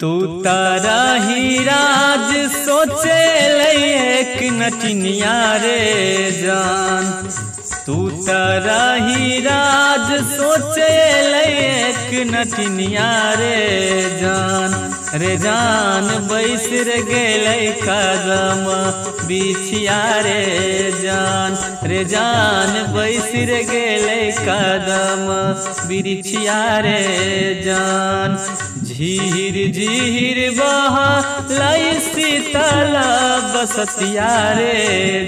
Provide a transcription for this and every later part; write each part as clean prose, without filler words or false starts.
तू तारा ही राज सोचे एक नटिनिया रे जान, तू तारा ही राज सोचे एक नटिनिया रे जान बैसर गेलै कदम बिछिया रे जान बैसर गेलै कदम बिछिया रे जान। झीर झीर बहलै शीतल बसतिया रे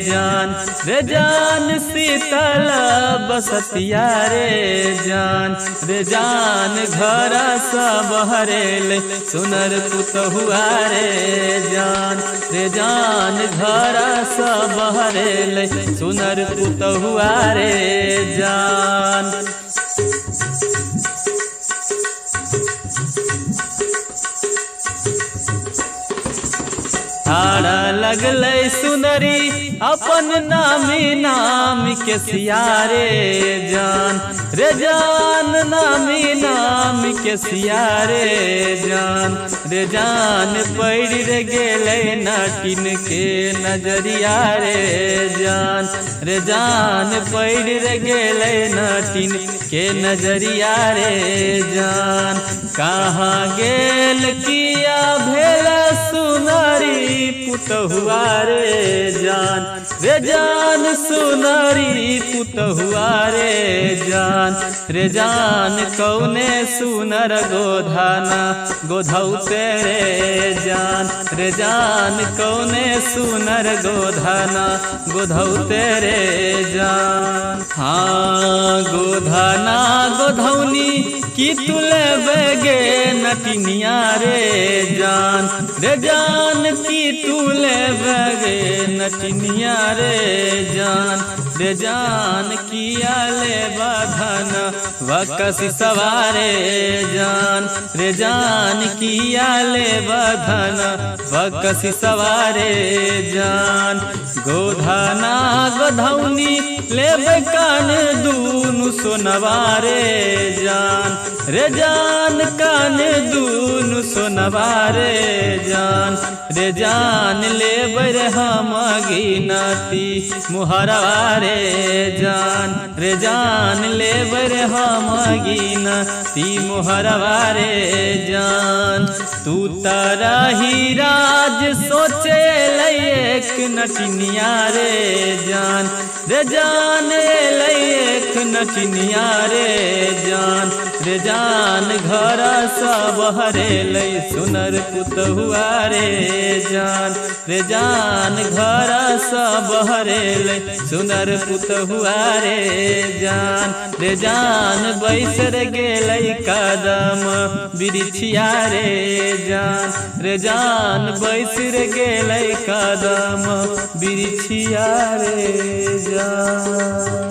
जान शीतल बसतिया रे जान घर सब हरेल सुनर पुतहुआ रे जान घर सब हरेल सुनर पुतहुआ रे जान। ठाड़ा लगलै सुंदरी अपन नामी नाम के सियारे जान नामी नाम के सियारे जान पड़ गेलै नाटिन के नजरिया रे जान पड़ गेलै नाटिन के नजरिया रे जान। कहाँ गेल किया भेल सुनरी पुतहुआ रे जान सुनरी पुतहुआ रे जान कौने सुनर गोधाना गोधौते रे जान कौने सुनर गोधाना गोधौते रे जान। हाँ गोधाना गोधौनी की तुले बेगे नटिनिया रे जान की तुले बगे नटिनिया रे जान किया ले बाधन वकसी सवारे जान किया ले बाधन वकसी सवारे जान। गोधाना गोधौनी ले कान दूनु सोनवारे जान कान दूनु सोनवारे जान ले बर हम गिनती मुहरवारे जान ले बर हम गिनती मुहरवारे जान। तू तारा ही राज सोचे एक नटिनिया रे जान एक नटिनिया रे जान घर सब हरेल सुनर पुतहुआ रे जान घर सब हरेल सुनर पुतहुआ रे जान बैसर गेलै कदम बिछिया रे जान बैसर गेलै कदम बिछिया रे जान।